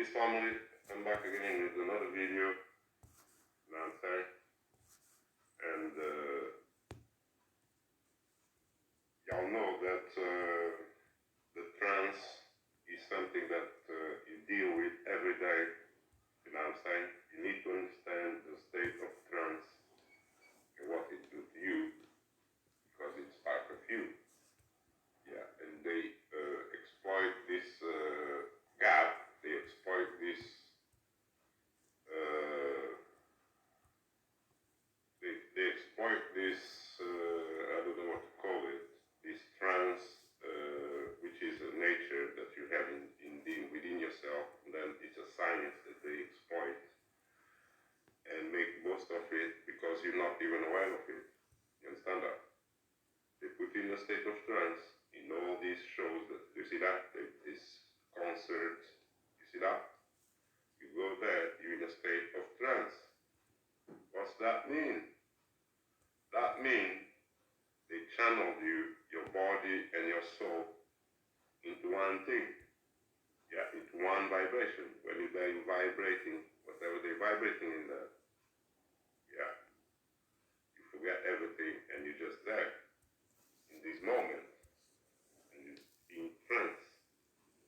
Peace family, I'm back again with another video. Now I'm sorry. And y'all know that the trance is something that you deal with every day. You know what I'm saying? You need to understand the state of trance and what it do to you, because it's part of you. Yeah, and they exploit this gap, they exploit this they exploit this, I don't know what to call it, this trance, which is a nature that you have within yourself, and then it's a science that they exploit and make most of it because you're not even aware of it. You understand that? They put you in a state of trance in all these shows that, you see that? This concert, you see that? You go there, you're in a state of trance. What's that mean? That means they channeled you, your body and your soul, into one thing. Yeah, into one vibration. When you're there, you're vibrating, whatever they're vibrating in there. Yeah. You forget everything and you're just there in this moment. And you're in trance.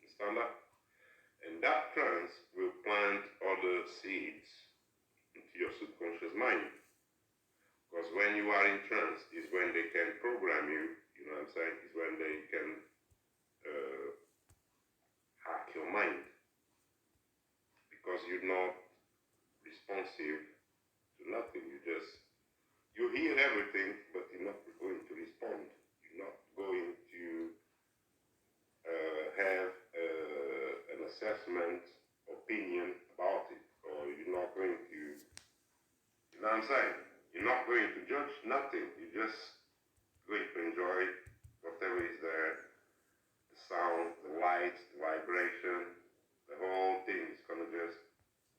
Understand that? And that trance will plant other seeds into your subconscious mind. Because when you are in trance is when they can program you, you know what I'm saying? Is when they can hack your mind. Because you're not responsive to nothing. You hear everything, but you're not going to respond. You're not going to have an assessment, opinion about it. Or you're not going to, you know what I'm saying? You're not going to judge nothing. You're just going to enjoy whatever is there. The sound, the light, the vibration, the whole thing is going to just,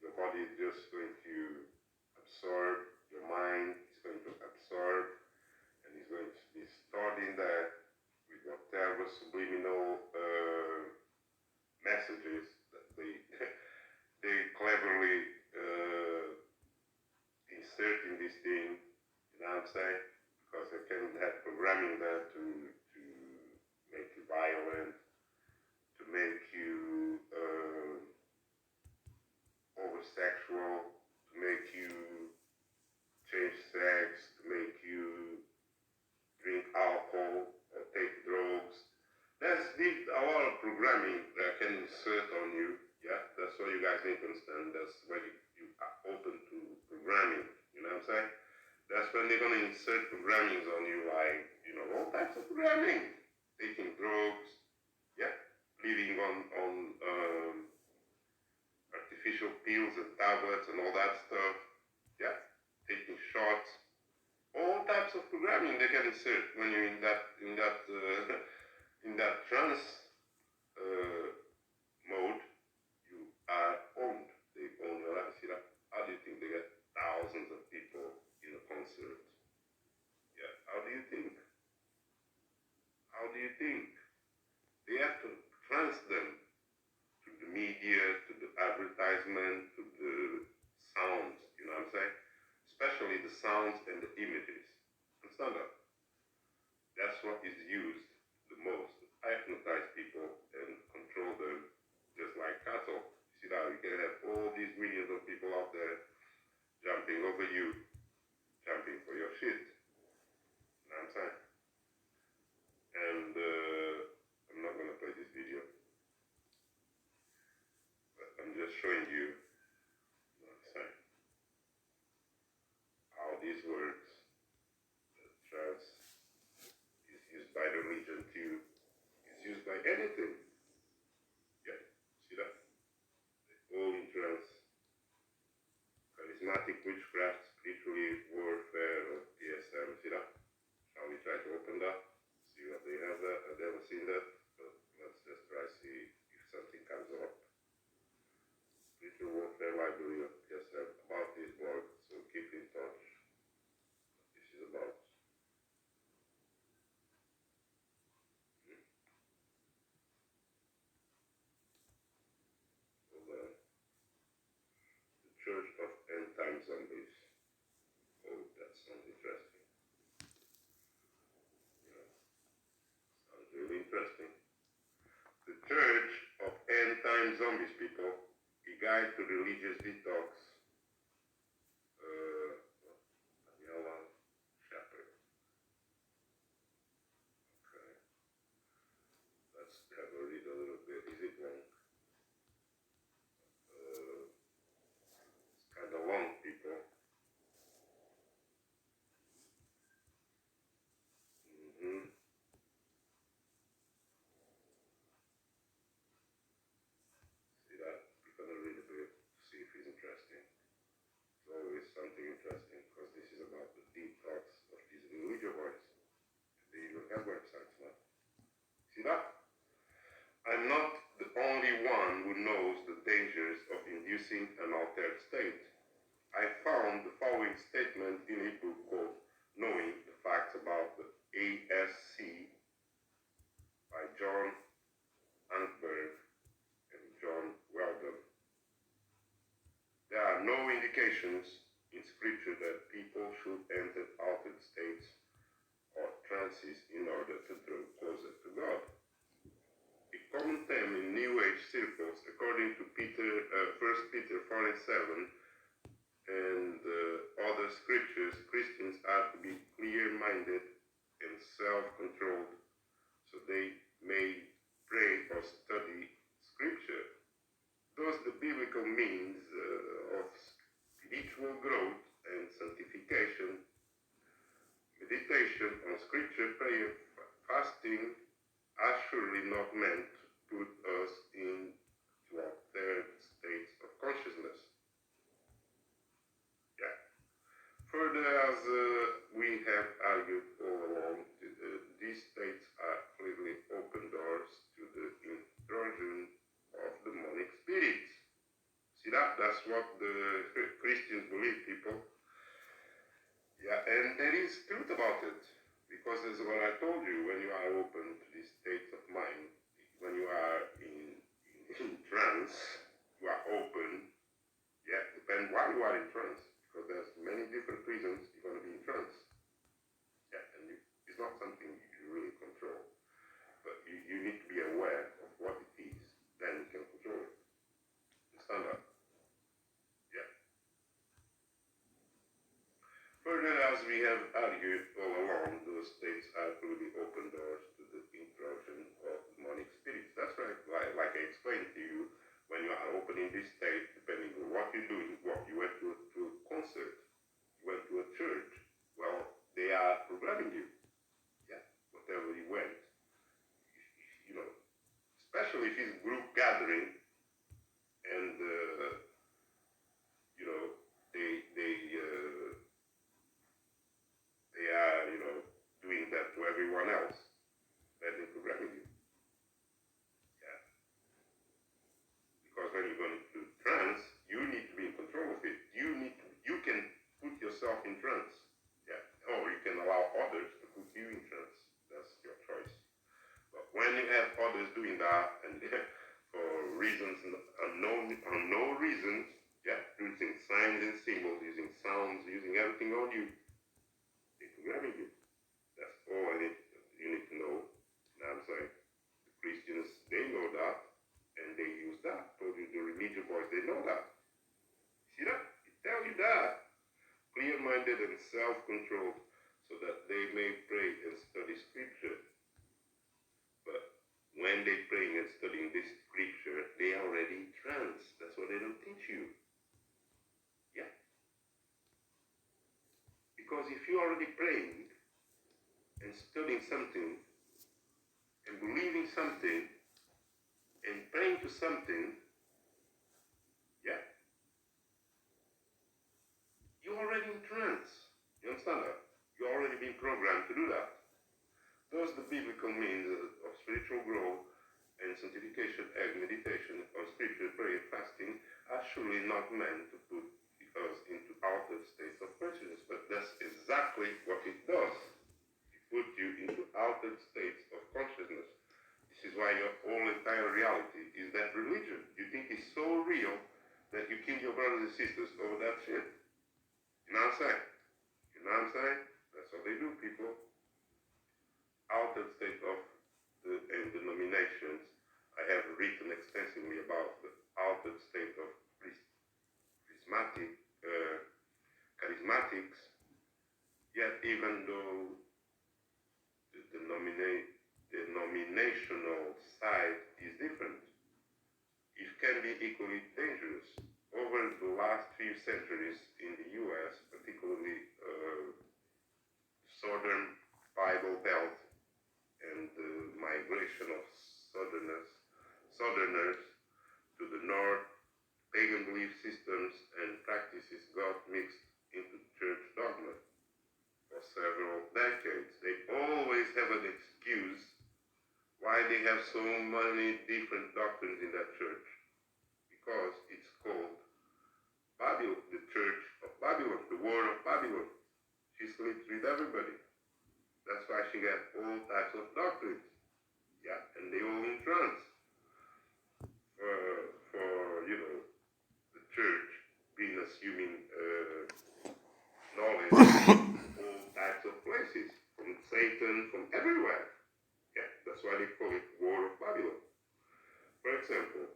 your body is just going to absorb, your mind is going to absorb, and it's going to be stored in there with whatever subliminal messages that they cleverly insert in this thing, you know what I'm saying? Because they can have programming there to make you violent, to make you over-sexual, to make you change sex, to make you drink alcohol or take drugs. There's a lot of programming that can insert on you. Yeah, that's what you guys need to understand. That's when you are open to programming. You know what I'm saying? That's when they're gonna insert programmings on you, like, you know, all types of programming. Taking drugs, yeah, living on artificial pills and tablets and all that stuff, yeah, taking shots, all types of programming they can insert when you're in that trance mode. You are owned. They own your life. See that? How do you think they get thousands of people in a concert? Yeah. How do you think? How do you think? They have to trance them to the media, to the advertisement, to the sounds. You know what I'm saying? Especially the sounds and the images. Understand that? That's what is used the most. I hypnotize people and control them just like cattle. You see that? You can have all these millions of people out there jumping over you, jumping for your shit. You know what I'm saying? And I'm not going to play this video, but I'm just showing you, you know what I'm saying, how this works. The trance is used by religion too. It's used by anything. Yeah, see that? All in trance. Charismatic witchcraft, spiritually warfare, or PSM. See that? Shall we try to open that? See what they have there? I've never seen that, but let's just try to see if something comes up. Spiritual warfare library of PSM about this blog, so keep in touch. This is about. Hold on. Church of End Time Zombies. Oh, that sounds interesting. Yeah, sounds really interesting. The Church of End Time Zombies, people. A guide to religious detox. Daniela Shepherd. Okay. Let's have a read a little bit. Is it long? It's kind of long, people. See that? We're gonna read a bit to see if it's interesting. It's always something interesting because this is about the detox of these religious boys. They even have websites now. See that? I'm not the only one who knows the dangers of inducing an altered state. I found the following statement in a book called Noine, the Facts About the ASC by John Ankberg and John Weldon. There are no indications in scripture that people should enter altered states or trances in order to draw closer to God. A common theme in New Age circles, according to 1 Peter 4 and 7, and other scriptures, Christians are to be clear-minded and self-controlled so they may pray or study scripture. Thus, the biblical means of spiritual growth and sanctification, meditation on scripture, prayer, fasting are surely not meant to put us into altered states of consciousness. Yeah. Further, as we have argued all along, these states are clearly open doors to the intrusion of demonic spirits. See that? That's what the Christians believe, people. Yeah, and there is truth about it. Because as what I told you, when you are open to these states of mind, when you are in trance, you are open. Yeah, depends why you are in trance. Because there's many different reasons you're going to be in trance. Yeah, and it's not something you really control. But you need to be aware of what it is. Then you can control it. Understand that? Yeah. Further, as we have argued all along, those states are truly open doors to the intrusion of demonic spirits. That's right. Like I explained to you, when you are open in this state, depending on what you're doing, what you went to a concert, you went to a church, well, they are programming you. Yeah, whatever you went. You know, especially if it's group gathering and, you know, they are, you know, doing that to everyone else, then they're programming you. Yeah. Because when you're going to trance, you need to be in control of it. You can put yourself in trance. Yeah. Or you can allow others to put you in trance. That's your choice. But when you have others doing that, and for reasons unknown reasons, yeah, using signs and symbols, using sounds, using everything on you, they're programming you. That's all you need to know. Now I'm saying the Christians, they know that, and they use that. Told you the religious boys, they know that. See that? It tells you that. Clear-minded and self-controlled, so that they may pray and study scripture. But when they praying and studying this scripture, they are already in trance. That's what they don't teach you. Yeah. Because if you're already praying and studying something and believing something and praying to something, yeah, you're already in trance. You understand that? You're already been programmed to do that. Those are the biblical means of spiritual growth and sanctification and meditation on scripture, prayer, fasting are surely not meant to put us into altered states of consciousness, but that's exactly what it does. It puts you into altered states of consciousness. This is why your whole entire reality is that religion. You think it's so real that you kill your brothers and brothers and sisters over that shit. You know what I'm saying? You know what I'm saying? That's what they do, people. Altered state of and denominations. I have written extensively about the altered state of charismatics, yet even though the denominational side is different, it can be equally dangerous. Over the last few centuries in the US, particularly Southern Bible Belt and the migration of Southerners to the North, pagan belief systems and practices got mixed into church dogma. For several decades, they always have an excuse why they have so many different doctrines in that church. Because it's called Babylon, the church of Babylon, the word of Babylon. She sleeps with everybody. That's why she got all types of doctrines. Yeah, and they all in trance. For you know, the church being assuming knowledge from all types of places, from Satan, from everywhere. Yeah, that's why they call it War of Babylon. For example,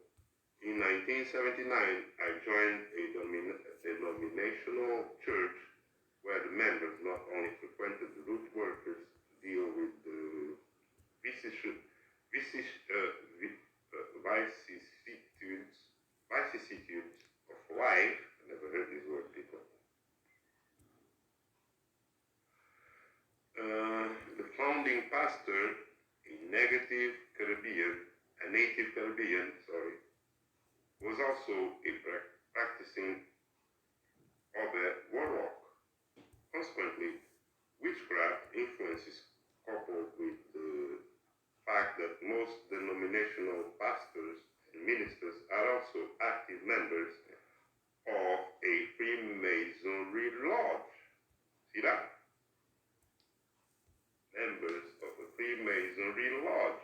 in 1979, I joined a denominational church where the members not only frequented the root workers to deal with the vicissitudes of life. I never heard this word, people. The founding pastor, a native Caribbean, was also a practicing warlock. Consequently, witchcraft influences coupled with the fact that most denominational pastors and ministers are also active members of a Freemasonry lodge. See that? Members of a Freemasonry lodge.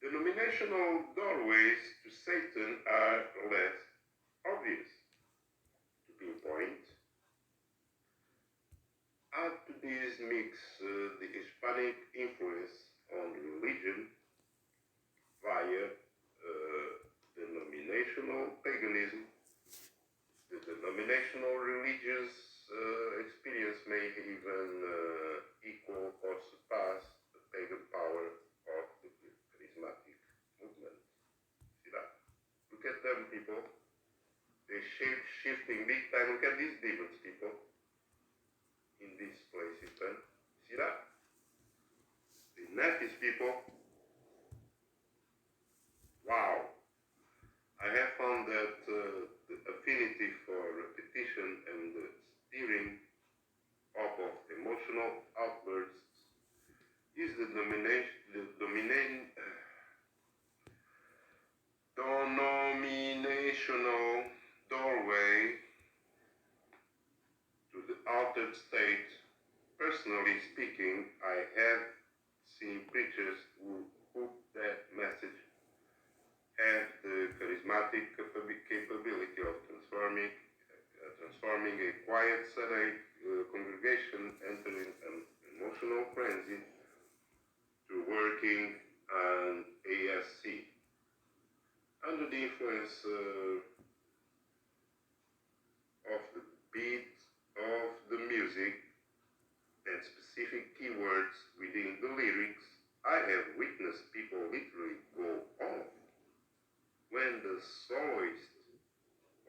Denominational doorways to Satan are less obvious to pinpoint. Add to this mix the Hispanic influence on religion via denominational paganism. The denominational religious experience may even equal or surpass the pagan power of the charismatic movement. See that? Look at them, people. They're shape-shifting big time. Look at these demons, people. In these places, then. See that? The Nephi's people. Wow. I have found that the affinity for repetition and the stirring up of emotional outbursts is the denominational doorway to the altered state. Personally speaking, I have seen preachers who hook that message have the charismatic capability of transforming a quiet, sedate congregation entering an emotional frenzy to working an ASC. Under the influence of the beat of the music and specific keywords within the lyrics, I have witnessed people literally go off when the soloist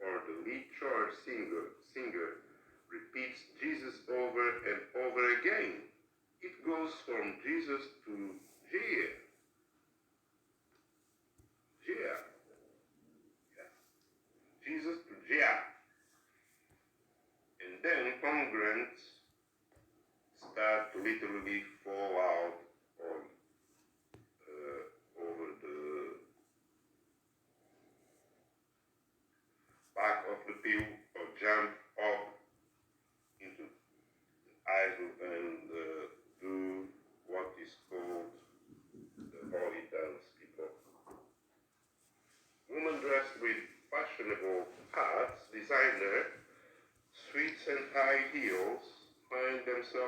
or the lead chorus singer repeats Jesus over and over again. It goes from Jesus to Jah. Yeah. Jesus to Jah. And then congruents start to literally fall out on over the back of the pew or jump up into the aisle and do what is called the holy dance, people. Women dressed with fashion fashionable hats, designer suits and high heels find themselves